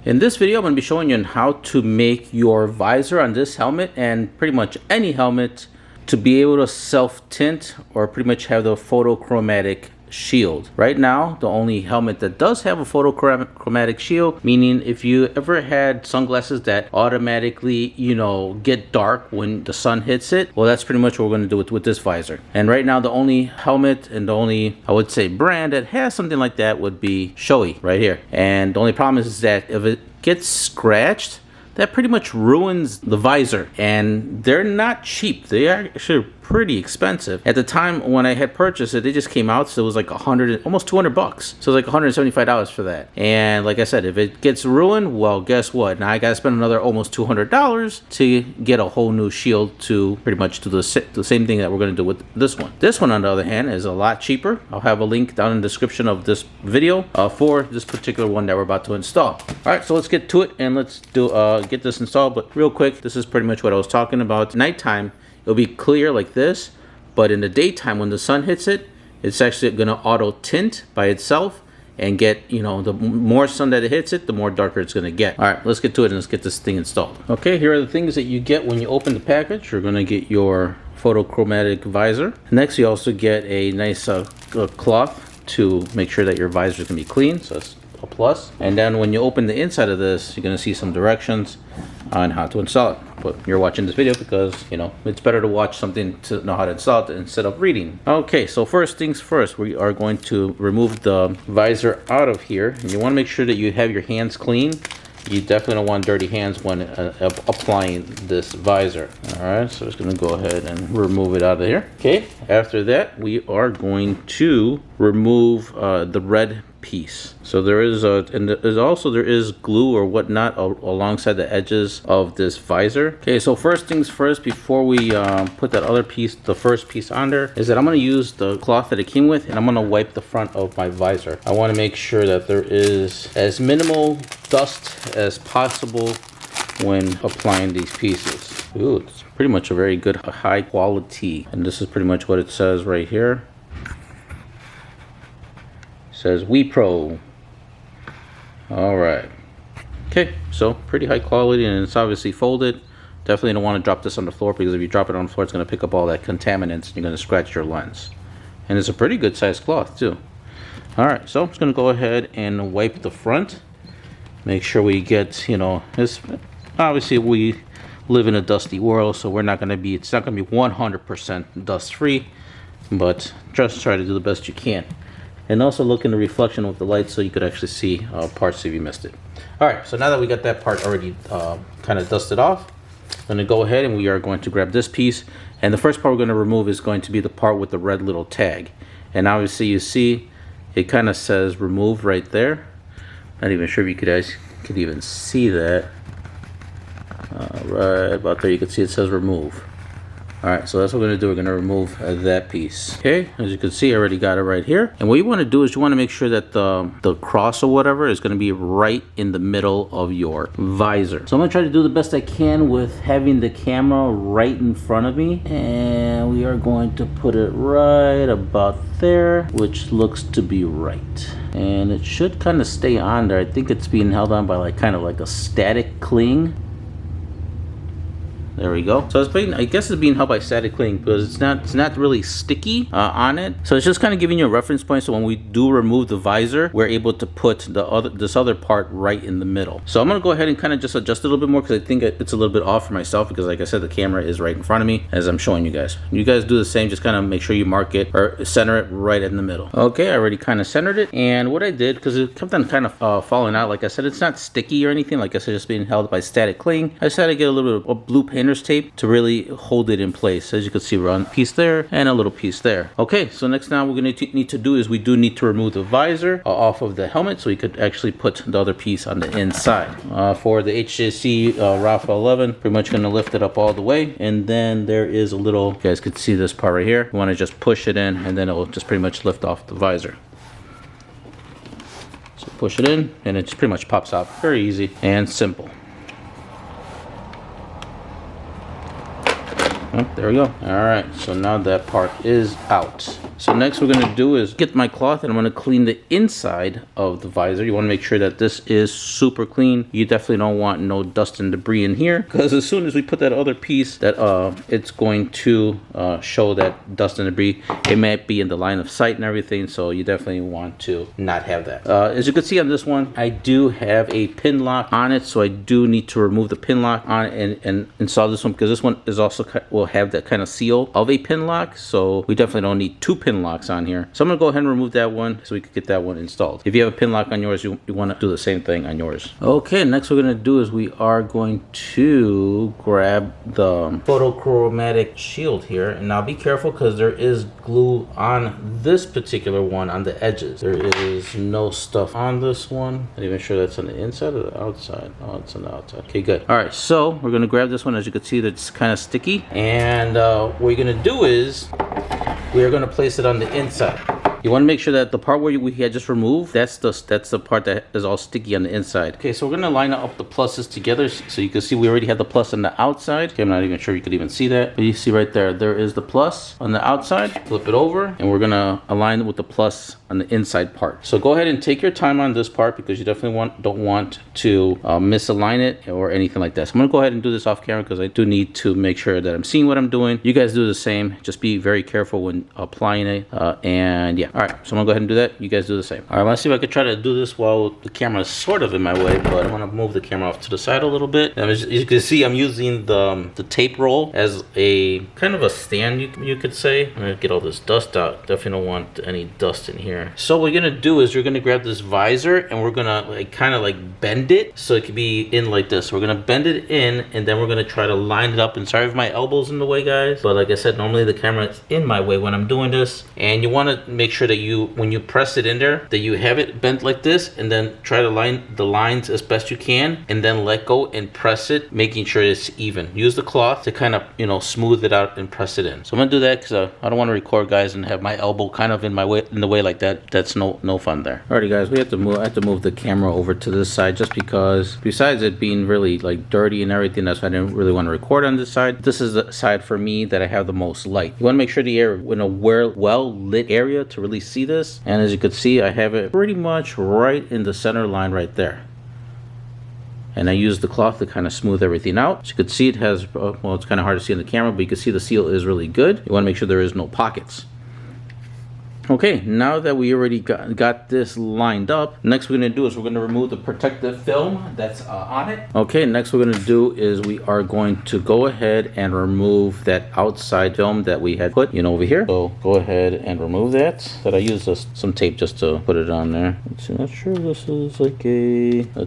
In this video, I'm going to be showing you on how to make your visor on this helmet and pretty much any helmet to be able to self-tint or pretty much have the photochromatic shield. Right now, the only helmet that does have a photochromatic shield, meaning if you ever had sunglasses that automatically, get dark when the sun hits it, well, that's pretty much what we're going to do with this visor. And right now, the only helmet and the only, I would say, brand that has something like that would be Shoei right here. And the only problem is that if it gets scratched, that pretty much ruins the visor, and they're not cheap. They are actually pretty expensive. At the time when I had purchased it, they just came out, so it was like almost 200 bucks. So it was like $175 for that. And like I said, if it gets ruined, well, guess what? Now I gotta spend another almost $200 to get a whole new shield to pretty much do the same thing that we're gonna do with this one. This one, on the other hand, is a lot cheaper. I'll have a link down in the description of this video for this particular one that we're about to install. All right, so let's get to it and let's do get this installed. But real quick, this is pretty much what I was talking about. Nighttime, it'll be clear like this, but in the daytime when the sun hits it, it's actually gonna auto tint by itself and get, the more sun that it hits it, the more darker it's gonna get. All right, let's get to it and let's get this thing installed. Okay, here are the things that you get when you open the package. You're gonna get your photochromatic visor. Next, you also get a nice cloth to make sure that your visor is gonna be clean, so that's a plus. And then when you open the inside of this, you're gonna see some directions on how to install it. But you're watching this video because, it's better to watch something to know how to install it instead of reading. Okay, so first things first, we are going to remove the visor out of here. And you wanna make sure that you have your hands clean. You definitely don't want dirty hands when applying this visor. All right, so I'm just gonna go ahead and remove it out of here. Okay, after that, we are going to remove the red piece. So there is there is glue or whatnot alongside the edges of this visor. Okay, so first things first, before we put that other piece, the first piece on there, is that I'm going to use the cloth that it came with, and I'm going to wipe the front of my visor. I want to make sure that there is as minimal dust as possible when applying these pieces. Ooh, it's pretty much a very good high quality, and this is pretty much what it says right here. Says WePro. All right. Okay, so pretty high quality, and it's obviously folded. Definitely don't want to drop this on the floor, because if you drop it on the floor, it's going to pick up all that contaminants and you're going to scratch your lens. And it's a pretty good sized cloth too. All right, so I'm just going to go ahead and wipe the front. Make sure we get, this. Obviously we live in a dusty world, so it's not going to be 100% dust free, but just try to do the best you can. And also look in the reflection of the light so you could actually see parts if you missed it. All right, so now that we got that part already kind of dusted off, I'm gonna go ahead and we are going to grab this piece. And the first part we're gonna remove is going to be the part with the red little tag. And obviously you see, it kind of says remove right there. Not even sure if you guys could even see that. Right about there, you can see it says remove. All right, so that's what we're gonna do. We're gonna remove that piece. Okay, as you can see, I already got it right here. And what you wanna do is you wanna make sure that the cross or whatever is gonna be right in the middle of your visor. So I'm gonna try to do the best I can with having the camera right in front of me. And we are going to put it right about there, which looks to be right. And it should kind of stay on there. I think it's being held on by kind of like a static cling. There we go. So I guess it's being held by static cling because it's not really sticky on it. So it's just kind of giving you a reference point. So when we do remove the visor, we're able to put this other part right in the middle. So I'm gonna go ahead and kind of just adjust it a little bit more because I think it's a little bit off for myself because, like I said, the camera is right in front of me as I'm showing you guys. You guys do the same. Just kind of make sure you mark it or center it right in the middle. Okay, I already kind of centered it. And what I did, because it kept on kind of falling out, like I said, it's not sticky or anything. Like I said, it's being held by static cling. I decided to get a little bit of blue painter's tape to really hold it in place. As you can see, one piece there and a little piece there. Okay, so next now we're going to need to do is we do need to remove the visor off of the helmet so we could actually put the other piece on the inside. For the HJC Rafa 11, pretty much going to lift it up all the way, and then there is a little, you guys could see this part right here. You want to just push it in, and then it will just pretty much lift off the visor. So push it in, and it just pretty much pops out. Very easy and simple. Oh, there we go. All right, so now that part is out. So next we're gonna do is get my cloth and I'm gonna clean the inside of the visor. You wanna make sure that this is super clean. You definitely don't want no dust and debris in here, because as soon as we put that other piece, that it's going to show that dust and debris. It might be in the line of sight and everything, so you definitely want to not have that. As you can see on this one, I do have a pin lock on it, so I do need to remove the pin lock on it and install this one, because this one is also will have that kind of seal of a pin lock, so we definitely don't need two pin locks on here. So I'm gonna go ahead and remove that one so we can get that one installed. If you have a pin lock on yours, you want to do the same thing on yours. Okay, next we're gonna do is we are going to grab the photochromatic shield here, and now be careful because there is glue on this particular one on the edges. There is no stuff on this one. Not even sure that's on the inside or the outside. Oh, it's on the outside. Okay, good. All right, so we're gonna grab this one. As you can see, that's kind of sticky, and what we're gonna do is we are gonna place it on the inside. You want to make sure that the part where we had just removed, that's the part that is all sticky on the inside. Okay, so we're going to line up the pluses together so you can see we already have the plus on the outside. Okay, I'm not even sure you could even see that, but you see right there, there is the plus on the outside. Flip it over, and we're going to align it with the plus on the inside part. So go ahead and take your time on this part, because you definitely don't want to misalign it or anything like that. So I'm going to go ahead and do this off camera, because I do need to make sure that I'm seeing what I'm doing. You guys do the same. Just be very careful when applying it, and yeah. All right, so I'm gonna go ahead and do that. You guys do the same. All right, let's see if I could try to do this while the camera is sort of in my way, but I'm gonna move the camera off to the side a little bit. And as you can see, I'm using the tape roll as a kind of a stand, you could say. I'm gonna get all this dust out. Definitely don't want any dust in here. So what we're gonna do is you're gonna grab this visor and we're gonna kind of bend it so it could be in like this. We're gonna bend it in, and then we're gonna try to line it up. And sorry if my elbow's in the way, guys, but like I said, normally the camera is in my way when I'm doing this. And you want to make sure that when you press it in there, that you have it bent like this, and then try to line the lines as best you can, and then let go and press it, making sure it's even. Use the cloth to kind of, smooth it out and press it in. So I'm gonna do that because I don't want to record, guys, and have my elbow kind of in the way like that. That's no fun there. Alrighty, guys, I have to move the camera over to this side, just because besides it being really dirty and everything, that's why I didn't really want to record on this side. This is the side for me that I have the most light. You want to make sure the area in a well lit area to really see this. And as you can see, I have it pretty much right in the center line right there. And I use the cloth to kind of smooth everything out. As you can see, it has, well, it's kind of hard to see in the camera, but you can see the seal is really good. You want to make sure there is no pockets. Okay, now that we already got this lined up, next we're going to do is we're going to remove the protective film that's on it. Okay, next we're going to do is we are going to go ahead and remove that outside film that we had put over here. So go ahead and remove that. I used some tape just to put it on there. Let's see, I'm not sure this is let's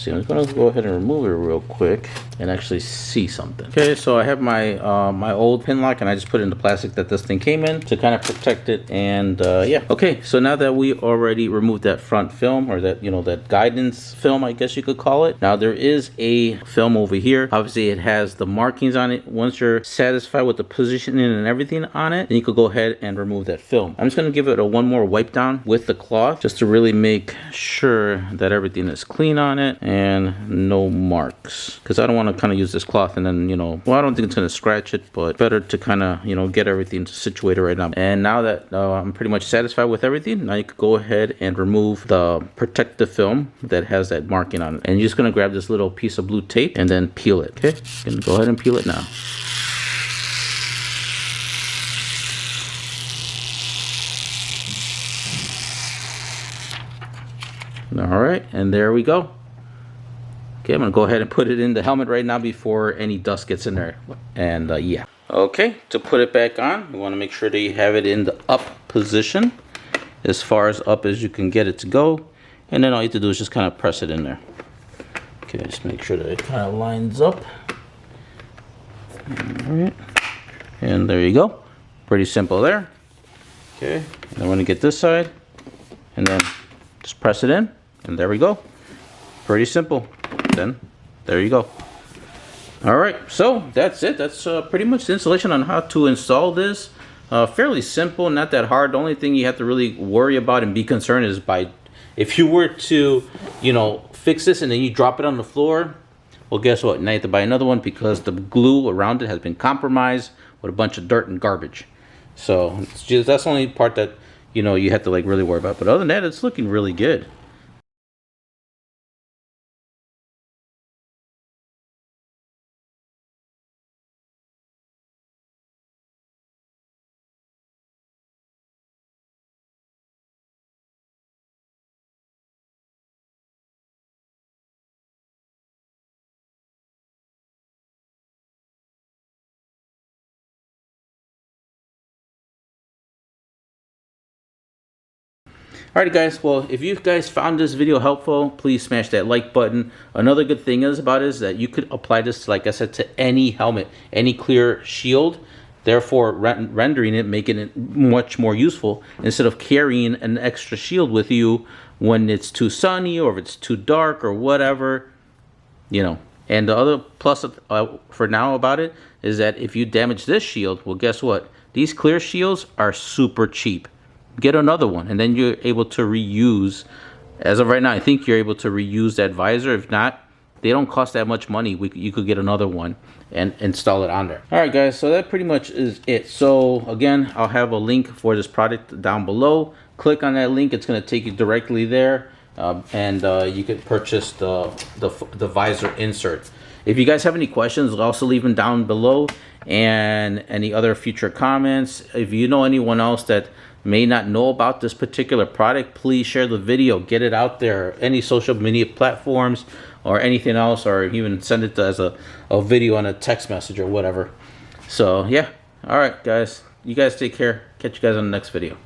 see, I'm just going to go ahead and remove it real quick and actually see something. Okay, so I have my my old pin lock, and I just put it in the plastic that this thing came in to kind of protect it, and yeah. Okay, so now that we already removed that front film, or that, that guidance film, I guess you could call it. Now there is a film over here. Obviously it has the markings on it. Once you're satisfied with the positioning and everything on it, then you could go ahead and remove that film. I'm just going to give it a one more wipe down with the cloth, just to really make sure that everything is clean on it and no marks. Because I don't want to kind of use this cloth and then, well, I don't think it's going to scratch it, but better to kind of, get everything situated right now. And now that I'm pretty much satisfied with everything, now you could go ahead and remove the protective film that has that marking on it. And you're just going to grab this little piece of blue tape and then peel it. Okay, you can go ahead and peel it now. All right, and there we go. Okay, I'm going to go ahead and put it in the helmet right now before any dust gets in there. And yeah. Okay, to put it back on, you want to make sure that you have it in the up position, as far as up as you can get it to go. And then all you have to do is just kind of press it in there. Okay, just make sure that it kind of lines up. All right, and there you go. Pretty simple there. Okay, and then we're going to get this side, and then just press it in, and there we go. Pretty simple. Then there you go. All right, so that's it. That's pretty much the installation on how to install this. Fairly simple, not that hard. The only thing you have to really worry about and be concerned is if you were to, fix this and then you drop it on the floor, well, guess what? Now you have to buy another one, because the glue around it has been compromised with a bunch of dirt and garbage. So that's the only part that you know, you have to like really worry about. But other than that, it's looking really good. Alright guys, well, if you guys found this video helpful, please smash that like button. Another good thing is that you could apply this, like I said, to any helmet, any clear shield, therefore rendering it, making it much more useful instead of carrying an extra shield with you when it's too sunny or if it's too dark or whatever, you know. And the other plus for now about it is that if you damage this shield, well, guess what? These clear shields are super cheap. Get another one, and then you're able to reuse. As of right now, I think you're able to reuse that visor. If not, they don't cost that much money. You could get another one and install it on there. All right, guys, so that pretty much is it. So again, I'll have a link for this product down below. Click on that link. It's going to take you directly there, and you can purchase the visor insert. If you guys have any questions, also leave them down below, and any other future comments. If you know anyone else that may not know about this particular product, please share the video, get it out there, any social media platforms or anything else, or even send it as a video on a text message or whatever. So yeah, all right guys, you guys take care. Catch you guys on the next video.